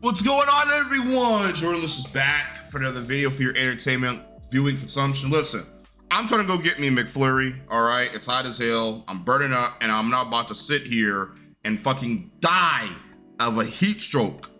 What's going on, everyone? Jordanless is back for another video for your entertainment viewing consumption. Listen, I'm trying to go get me a McFlurry, all right? It's hot as hell. I'm burning up, and I'm not about to sit here and fucking die of a heat stroke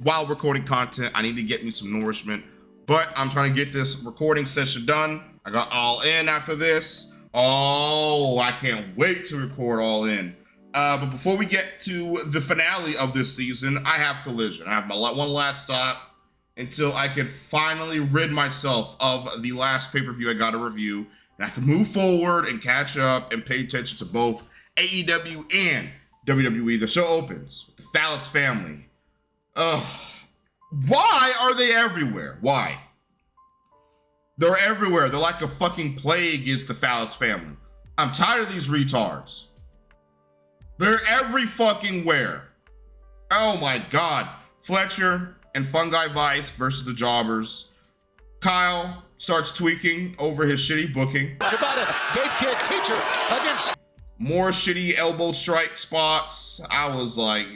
while recording content. I need to get me some nourishment, but I'm trying to get this recording session done. I got All In after this. Oh, I can't wait to record All In. But before we get to the finale of this season, I have Collision. I have my one last stop until I can finally rid myself of the last pay-per-view I got to review, and I can move forward and catch up and pay attention to both AEW and WWE. The show opens with the Phallus family. Why are they everywhere? Why? They're everywhere. They're like a fucking plague is the Phallus family. I'm tired of these retards. They're every fucking where. Oh my God. Fletcher and Fungi Vice versus the Jobbers. Kyle starts tweaking over his shitty booking. Teacher against more shitty elbow strike spots. I was like,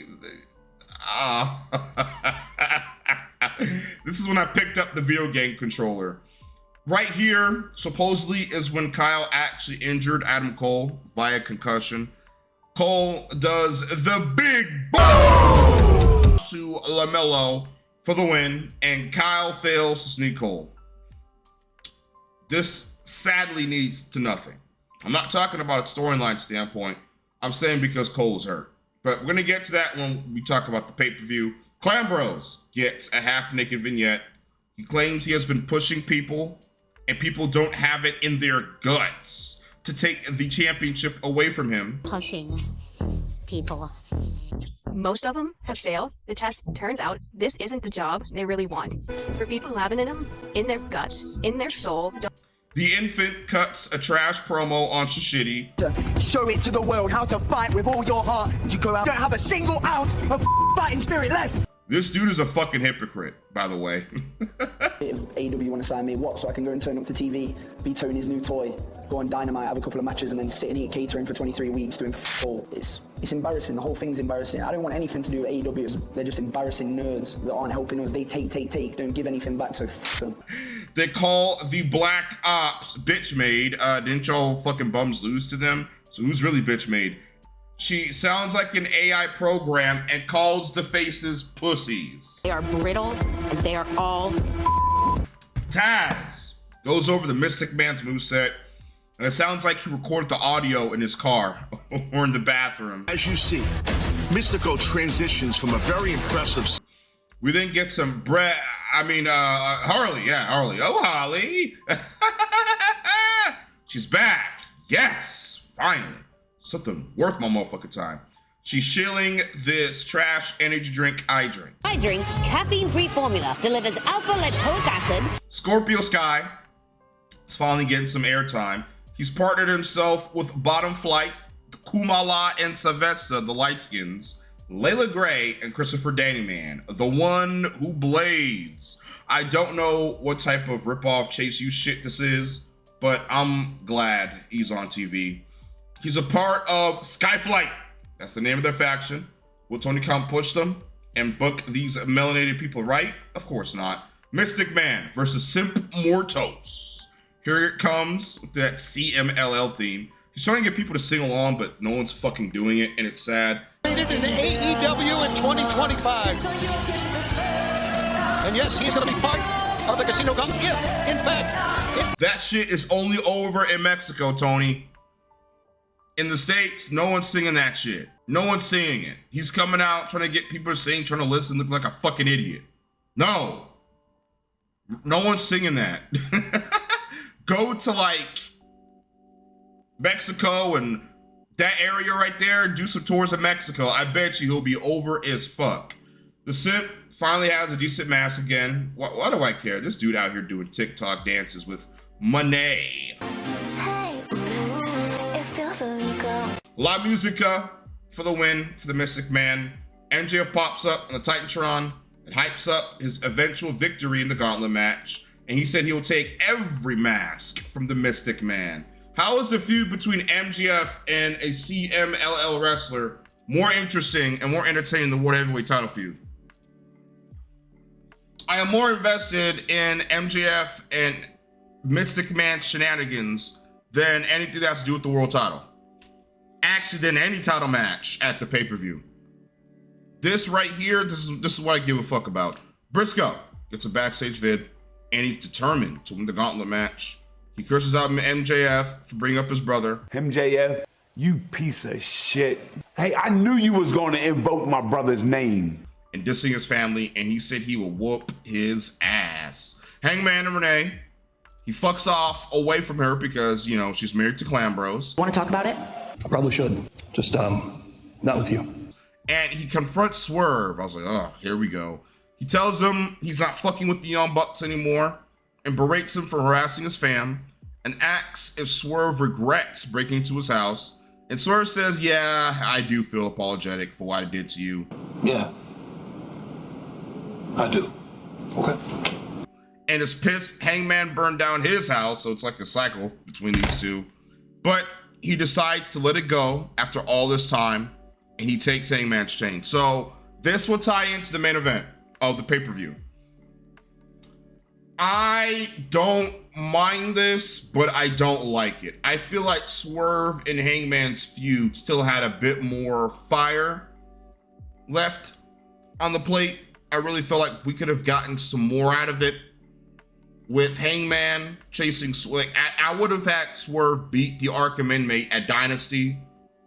This is when I picked up the video game controller. Right here, supposedly, is when Kyle actually injured Adam Cole via concussion. Cole does the big boom to LaMelo for the win, and Kyle fails to sneak Cole. This sadly leads to nothing. I'm not talking about a storyline standpoint. I'm saying because Cole is hurt. But we're going to get to that when we talk about the pay-per-view. Clan Bros gets a half-naked vignette. He claims he has been pushing people, and people don't have it in their guts to take the championship away from him. Pushing people. Most of them have failed the test. Turns out this isn't the job they really want. For people who have it in them, in their guts, in their soul. The infant cuts a trash promo on Shishidi. Show it to the world how to fight with all your heart. You go out, don't have a single ounce of fighting spirit left. This dude is a fucking hypocrite, by the way. If AEW want to sign me, what? So I can go and turn up to TV, be Tony's new toy, go on Dynamite, have a couple of matches, and then sit and eat catering for 23 weeks doing f***. It's embarrassing. The whole thing's embarrassing. I don't want anything to do with AEW. They're just embarrassing nerds that aren't helping us. They take, don't give anything back, so f*** them. They call the Black Ops bitch made. Didn't y'all fucking bums lose to them? So who's really bitch made? She sounds like an AI program and calls the faces pussies. They are brittle and they are all. Taz goes over the Mystic Man's moveset, and it sounds like he recorded the audio in his car or in the bathroom. As you see, Mystico transitions from a very impressive. We then get some Harley. Yeah, Harley. Oh, Harley. She's back. Yes, finally. Something worth my motherfucking time. She's shilling this trash energy drink I drink. I Drink's caffeine-free formula delivers alpha-lipoic acid. Scorpio Sky is finally getting some airtime. He's partnered himself with Bottom Flight, Kumala and Savesta, the Lightskins, Layla Gray, and Christopher Dannyman, the one who blades. I don't know what type of ripoff Chase You shit this is, but I'm glad he's on TV. He's a part of Skyflight. That's the name of their faction. Will Tony Khan push them and book these melanated people right? Of course not. Mystic Man versus Simp Mortos. Here it comes with that CMLL theme. He's trying to get people to sing along, but no one's fucking doing it, and it's sad. In AEW in 2025. And yes, he's going to be part of the Casino Gun gift. In fact, that shit is only over in Mexico, Tony. In the States, no one's singing that shit. No one's singing it. He's coming out trying to get people to sing, trying to listen, look like a fucking idiot. No one's singing that. Go to like Mexico and that area right there, do some tours of Mexico. I bet you he'll be over as fuck. The Simp finally has a decent mask again. Why do I care? This dude out here doing TikTok dances with money. La Musica for the win for the Mystic Man. MJF pops up on the Titantron and hypes up his eventual victory in the Gauntlet match. And he said he'll take every mask from the Mystic Man. How is the feud between MJF and a CMLL wrestler more interesting and more entertaining than the World Heavyweight title feud? I am more invested in MJF and Mystic Man shenanigans than anything that has to do with the world title. Actually, than any title match at the pay-per-view. This right here, this is what I give a fuck about. Briscoe gets a backstage vid, and he's determined to win the gauntlet match. He curses out MJF for bringing up his brother. MJF, you piece of shit. Hey, I knew you was going to invoke my brother's name. And dissing his family, and he said he will whoop his ass. Hangman and Renee, he fucks off away from her because, you know, she's married to Clan Bros. Want to talk about it? I probably should. Just, not with you. And he confronts Swerve. I was like, oh, here we go. He tells him he's not fucking with the Young Bucks anymore and berates him for harassing his fam and asks if Swerve regrets breaking into his house. And Swerve says, yeah, I do feel apologetic for what I did to you. Yeah. I do. Okay. And is pissed Hangman burned down his house, so it's like a cycle between these two. But he decides to let it go after all this time, and he takes Hangman's chain. So this will tie into the main event of the pay-per-view. I don't mind this, but I don't like it. I feel like Swerve and Hangman's feud still had a bit more fire left on the plate. I really feel like we could have gotten some more out of it with Hangman chasing. Like, I would have had Swerve beat the Arkham inmate at Dynasty,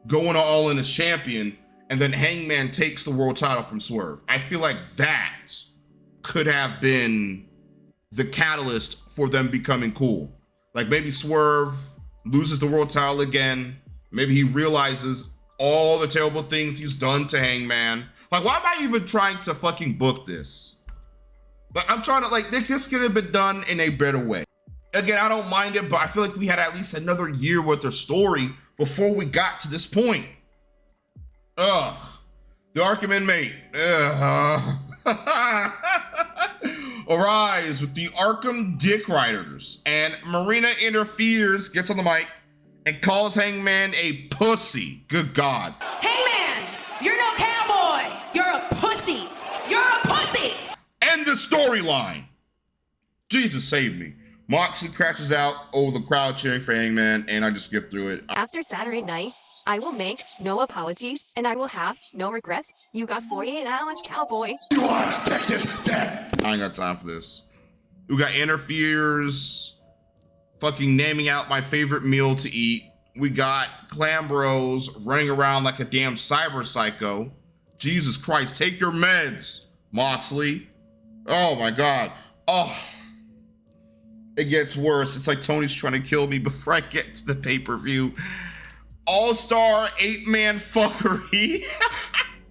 going all in as champion, and then Hangman takes the world title from Swerve. I feel like that could have been the catalyst for them becoming cool. Like, maybe Swerve loses the world title again. Maybe he realizes all the terrible things he's done to Hangman. Like, why am I even trying to fucking book this? Like, I'm trying to, like, this could have been done in a better way. Again, I don't mind it, but I feel like we had at least another year worth of story before we got to this point. Ugh. The Arkham inmate. Arise with the Arkham Dick Riders. And Marina interferes, gets on the mic, and calls Hangman a pussy. Good God. Hangman, you're no cowboy. You're a pussy. You're a pussy. End the storyline. Jesus save me. Moxley crashes out over the crowd cheering for Hangman, and I just skipped through it. After Saturday night, I will make no apologies and I will have no regrets. You got 48 hours, cowboy. I ain't got time for this. We got interferes, fucking naming out my favorite meal to eat. We got Clan Bros running around like a damn cyber psycho. Jesus Christ, take your meds, Moxley. Oh my God. Oh, it gets worse. It's like Tony's trying to kill me before I get to the pay-per-view. All-star 8-man fuckery.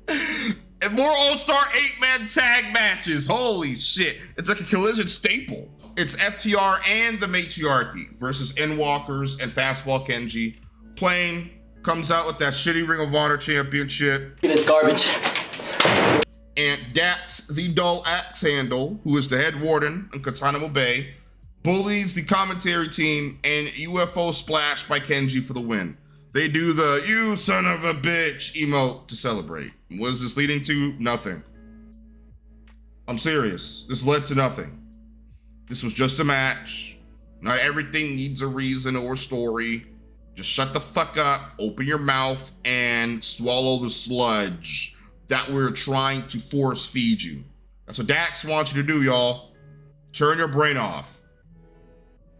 And more all-star 8-man tag matches. Holy shit. It's like a Collision staple. It's FTR and the Matriarchy versus Endwalkers and Fastball Kenji. Plain comes out with that shitty Ring of Honor championship. It's garbage. And Dax, the dull axe handle, who is the head warden in Guantanamo Bay, bullies the commentary team, and UFO splash by Kenji for the win. They do the "you son of a bitch" emote to celebrate. What is this leading to? Nothing. I'm serious. This led to nothing. This was just a match. Not everything needs a reason or story. Just shut the fuck up, open your mouth, and swallow the sludge that we're trying to force feed you. That's what Dax wants you to do, y'all. Turn your brain off.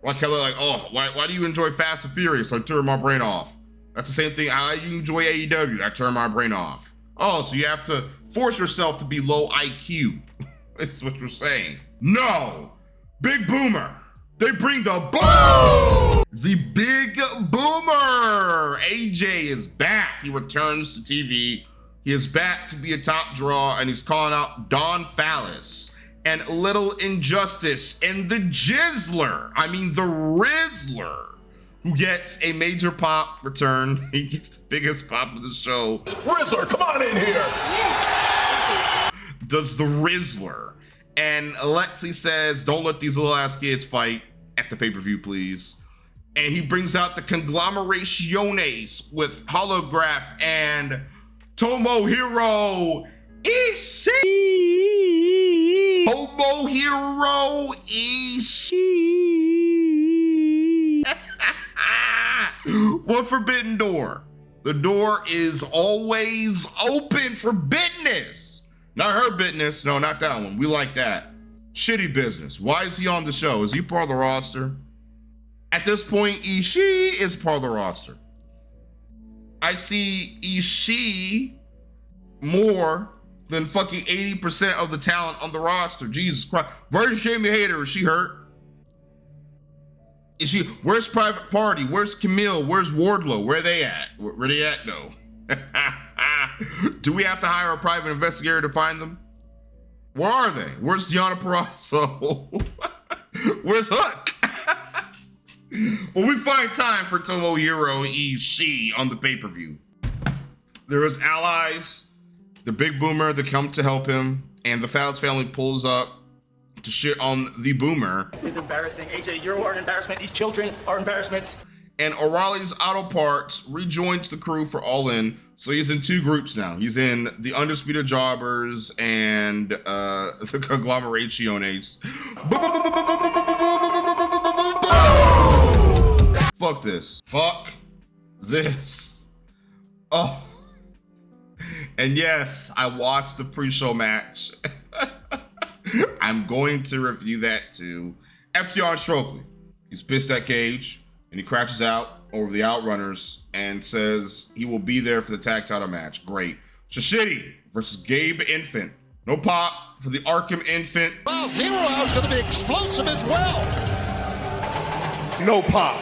Like, oh, why do you enjoy Fast and Furious? I turn my brain off. That's the same thing. I enjoy AEW. I turn my brain off. Oh, so you have to force yourself to be low IQ. That's what you're saying. No! Big Boomer. They bring the boom! The Big Boomer! AJ is back. He returns to TV. He is back to be a top draw, and he's calling out Don Fallis and Little Injustice and the Jizzler. I mean, the Rizzler, who gets a major pop return. He gets the biggest pop of the show. Rizzler, come on in here. Does the Rizzler. And Alexi says, don't let these little ass kids fight at the pay-per-view, please. And he brings out the Conglomerationes with Holograph and Tomohiro Ishii. Tomohiro Tomohiro Ishii. What forbidden door? The door is always open for business. Not her business. No, not that one. We like that. Shitty business. Why is he on the show? Is he part of the roster? At this point, Ishii is part of the roster. I see Ishii more than fucking 80% of the talent on the roster. Jesus Christ. Where's Jamie Hayter? Is she hurt? Where's Private Party? Where's Camille? Where's Wardlow? Where are they at? Where they at, though? Do we have to hire a private investigator to find them? Where are they? Where's Deonna Purrazzo? Where's Hook? But we find time for Tomohiro Ishii on the pay-per-view. There is allies, the big boomer that come to help him, and the Fowles family pulls up to shit on the boomer. This is embarrassing. AJ, you are an embarrassment. These children are embarrassments. And O'Reilly's Auto Parts rejoins the crew for All In. So he's in two groups now. He's in the Undisputed Jobbers and the Conglomerationes. Fuck this. Fuck this. Oh. And yes, I watched the pre-show match. I'm going to review that too. FTR Stokely. He's pissed at Cage and he crashes out over the Outrunners and says he will be there for the tag title match. Great. Shashidi versus Gabe Infant. No pop for the Arkham Infant. Well, Zero Hour's going to be explosive as well. No pop.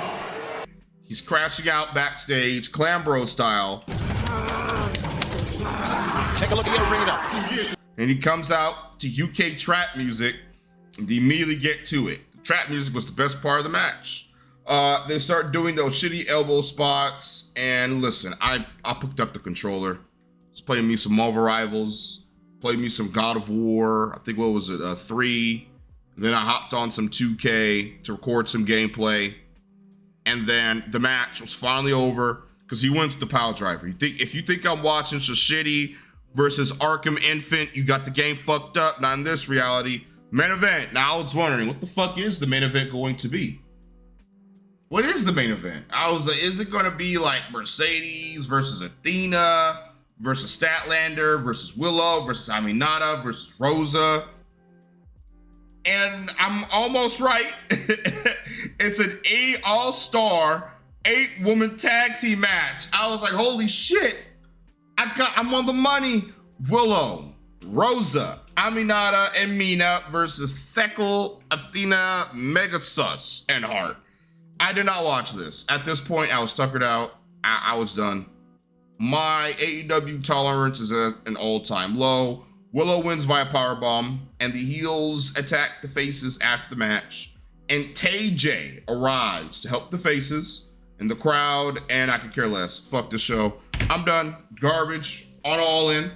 He's crashing out backstage, Clambro style. Take a look at the arena. And he comes out to UK trap music and they immediately get to it. The trap music was the best part of the match. They start doing those shitty elbow spots, and listen, I picked up the controller. It's playing me some Marvel Rivals, played me some God of War, I think what was it, 3. Then I hopped on some 2K to record some gameplay, and then the match was finally over because he went to the pile driver. If you think I'm watching Shashidi versus Arkham Infant, you got the game fucked up. Not in this reality. Main event. Now I was wondering, what the fuck is the main event going to be? What is the main event? I was like, is it going to be like Mercedes versus Athena versus Statlander versus Willow versus Aminata versus Rosa? And I'm almost right. It's an all-star 8-woman tag team match. I was like, holy shit. I'm on the money. Willow, Rosa, Aminata, and Mina versus Thekel, Athena, Megasus, and Hart. I did not watch this. At this point, I was tuckered out. I was done. My AEW tolerance is at an all-time low. Willow wins via powerbomb, and the heels attack the faces after the match. And TJ arrives to help the faces in the crowd, and I could care less. Fuck this show. I'm done. Garbage. On All In.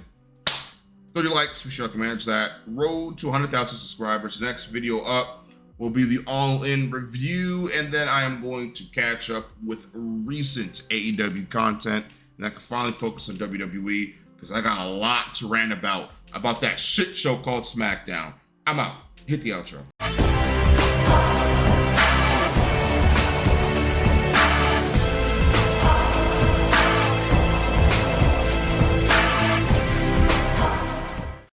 30 likes. Be sure to manage that. Road to 100,000 subscribers. Next video up will be the All In review, and then I am going to catch up with recent AEW content, and I can finally focus on WWE because I got a lot to rant about that shit show called SmackDown. I'm out. Hit the outro.